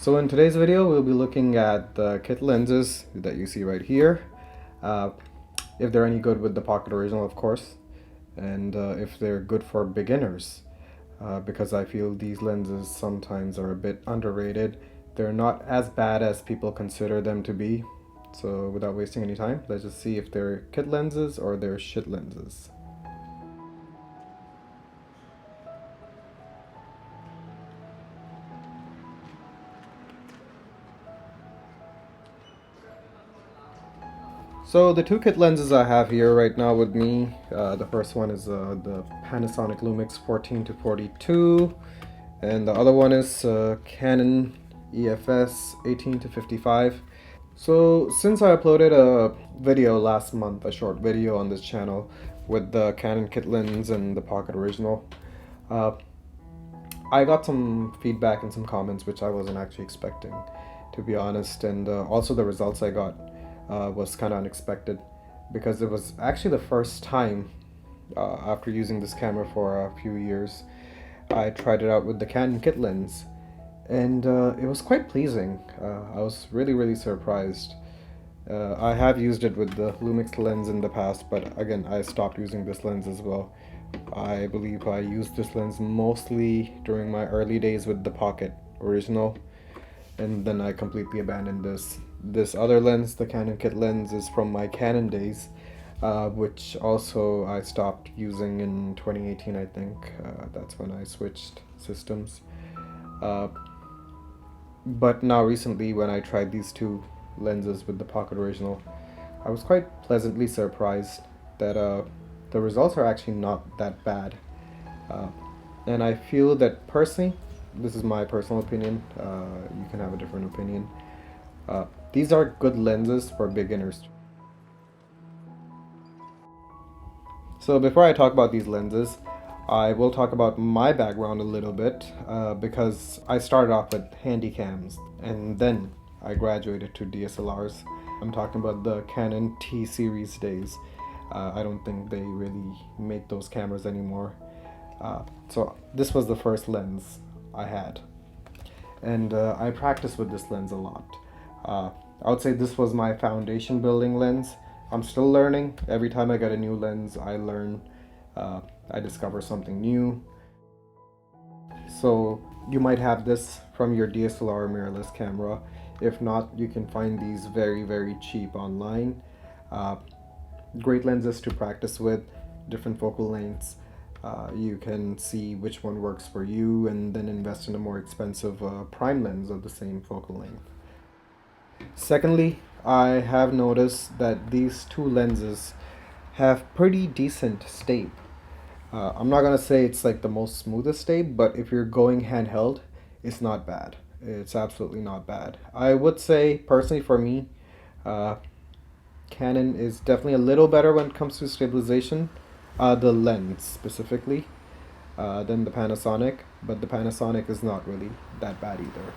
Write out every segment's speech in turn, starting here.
So in today's video, we'll be looking at the kit lenses that you see right here. If they're any good with the Pocket Original, of course, and if they're good for beginners, because I feel these lenses sometimes are a bit underrated. They're not as bad as people consider them to be. So without wasting any time, let's just see if they're kit lenses or they're shit lenses. So the two kit lenses I have here right now with me, the first one is the Panasonic Lumix 14 to 42, and the other one is Canon EFS 18 to 55. So since I uploaded a video last month, a short video on this channel with the Canon kit lens and the Pocket Original, I got some feedback and some comments which I wasn't actually expecting, to be honest, and also the results I got was kind of unexpected, because it was actually the first time after using this camera for a few years I tried it out with the Canon kit lens, and it was quite pleasing. I was really surprised. I have used it with the Lumix lens in the past, but again I stopped using this lens as well. I believe I used this lens mostly during my early days with the Pocket Original, and then I completely abandoned this. This other lens, the Canon kit lens, is from my Canon days, which also I stopped using in 2018, I think. That's when I switched systems. But now recently, when I tried these two lenses with the Pocket Original, I was quite pleasantly surprised that the results are actually not that bad. And I feel that personally, this is my personal opinion, you can have a different opinion, these are good lenses for beginners. So before I talk about these lenses, I will talk about my background a little bit, because I started off with handycams and then I graduated to DSLRs. I'm talking about the Canon T series days. I don't think they really make those cameras anymore. So this was the first lens I had, and I practiced with this lens a lot. I would say this was my foundation building lens. I'm still learning. Every time I get a new lens, I learn, I discover something new. So you might have this from your DSLR mirrorless camera. If not, you can find these very cheap online. Great lenses to practice with, different focal lengths. You can see which one works for you and then invest in a more expensive prime lens of the same focal length. Secondly, I have noticed that these two lenses have pretty decent stabe. I'm not gonna say it's like the most smoothest stabe, but if you're going handheld, it's not bad. It's absolutely not bad. I would say, personally for me, Canon is definitely a little better when it comes to stabilization, the lens specifically, than the Panasonic, but the Panasonic is not really that bad either.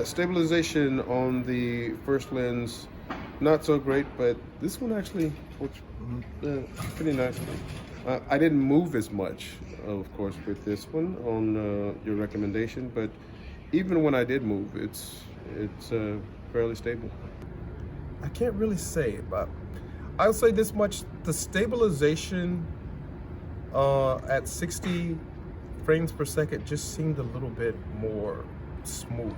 Stabilization on the first lens, not so great, but this one actually works pretty nicely. I didn't move as much, of course, with this one on your recommendation, but even when I did move, it's fairly stable. I can't really say, but I'll say this much: the stabilization at 60 frames per second just seemed a little bit more smooth.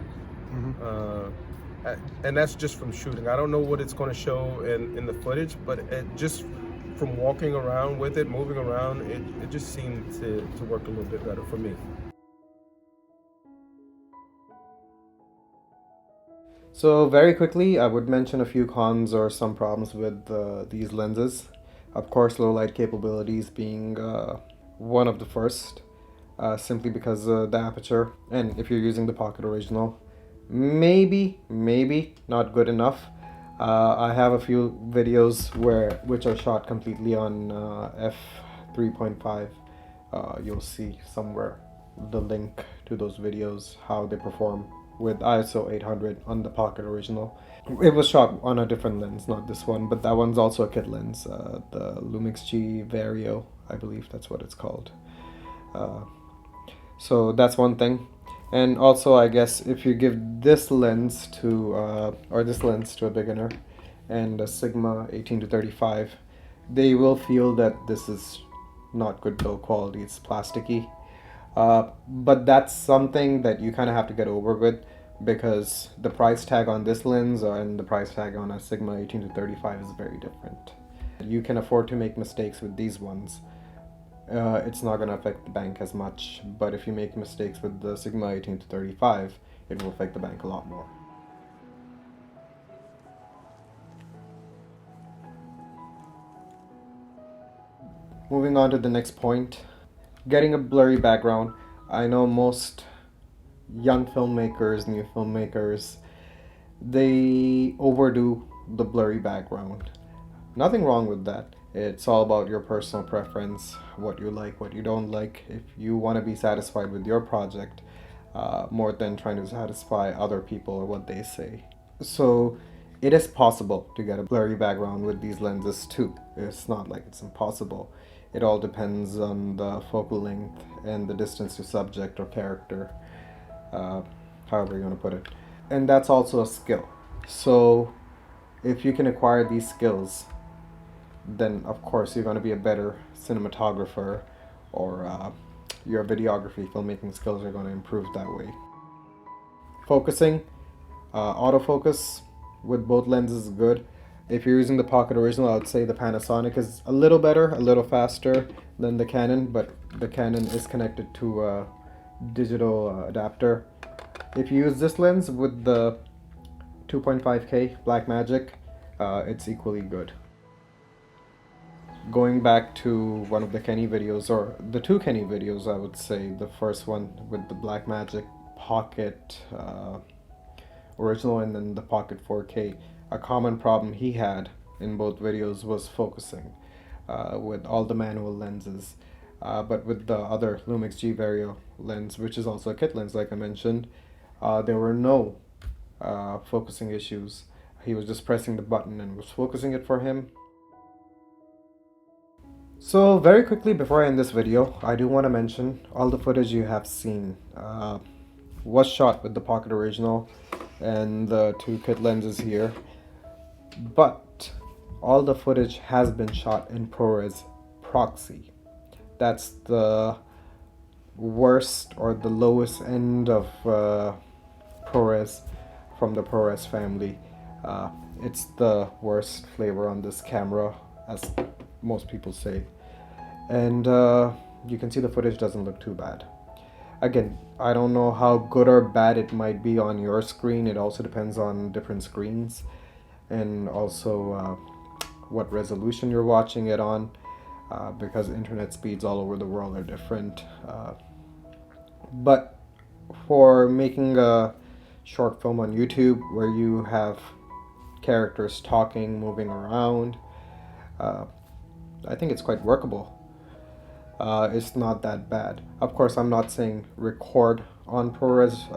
And that's just from shooting. I don't know what it's going to show in the footage, but just from walking around with it, moving around, it just seemed to work a little bit better for me. So very quickly, I would mention a few cons or some problems with these lenses. Of course, low light capabilities being one of the first, simply because the aperture, and if you're using the Pocket Original, maybe not good enough. I have a few videos which are shot completely on f3.5. You'll see somewhere the link to those videos, how they perform with ISO 800 on the Pocket Original. It was shot on a different lens, not this one, but that one's also a kit lens, the Lumix G Vario, I believe that's what it's called. So that's one thing. And also, I guess if you give this lens to a beginner and a Sigma 18 to 35, they will feel that this is not good build quality, it's plasticky. But that's something that you kind of have to get over with, because the price tag on this lens and the price tag on a Sigma 18 to 35 is very different. You can afford to make mistakes with these ones. It's not going to affect the bank as much, but if you make mistakes with the Sigma 18 to 35, it will affect the bank a lot more. Moving on to the next point, getting a blurry background. I know most young filmmakers, new filmmakers, they overdo the blurry background. Nothing wrong with that. It's all about your personal preference, what you like, what you don't like. If you want to be satisfied with your project, more than trying to satisfy other people or what they say. So it is possible to get a blurry background with these lenses too. It's not like it's impossible. It all depends on the focal length and the distance to subject or character, however you want to put it. And that's also a skill. So if you can acquire these skills, then of course you're going to be a better cinematographer, or your videography, filmmaking skills are going to improve that way. Focusing, autofocus with both lenses is good. If you're using the Pocket Original, I would say the Panasonic is a little better, a little faster than the Canon, but the Canon is connected to a digital adapter. If you use this lens with the 2.5K Blackmagic, it's equally good. Going back to one of the Kenny videos, or the two Kenny videos, I would say the first one with the Blackmagic Pocket Original and then the Pocket 4K, a common problem he had in both videos was focusing with all the manual lenses. But with the other Lumix G Vario lens, which is also a kit lens like I mentioned, there were no focusing issues. He was just pressing the button and was focusing it for him. So very quickly before I end this video, I do want to mention all the footage you have seen was shot with the Pocket Original and the two kit lenses here, but all the footage has been shot in ProRes Proxy. That's the worst or the lowest end of ProRes from the ProRes family. It's the worst flavor on this camera, as most people say, and you can see the footage doesn't look too bad. Again, I don't know how good or bad it might be on your screen. It also depends on different screens, and also what resolution you're watching it on, because internet speeds all over the world are different. But for making a short film on YouTube where you have characters talking, moving around, I think it's quite workable. It's not that bad. Of course, I'm not saying record on ProRes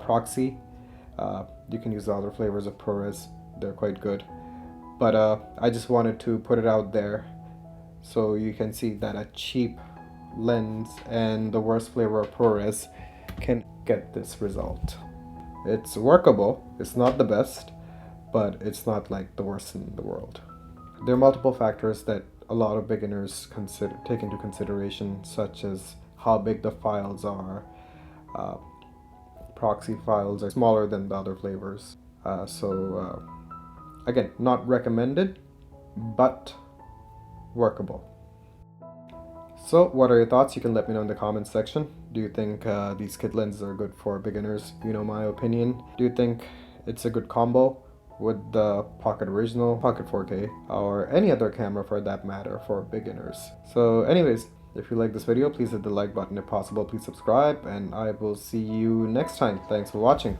Proxy. You can use the other flavors of ProRes. They're quite good. But I just wanted to put it out there so you can see that a cheap lens and the worst flavor of ProRes can get this result. It's workable. It's not the best, but it's not like the worst in the world. There are multiple factors that a lot of beginners take into consideration, such as how big the files are. Proxy files are smaller than the other flavors. Again, not recommended, but workable. So what are your thoughts? You can let me know in the comments section. Do you think these kit lenses are good for beginners? You know my opinion. Do you think it's a good combo with the Pocket Original, Pocket 4K, or any other camera for that matter for beginners? So anyways, if you like this video, please hit the like button. If possible, please subscribe, and I will see you next time. Thanks for watching.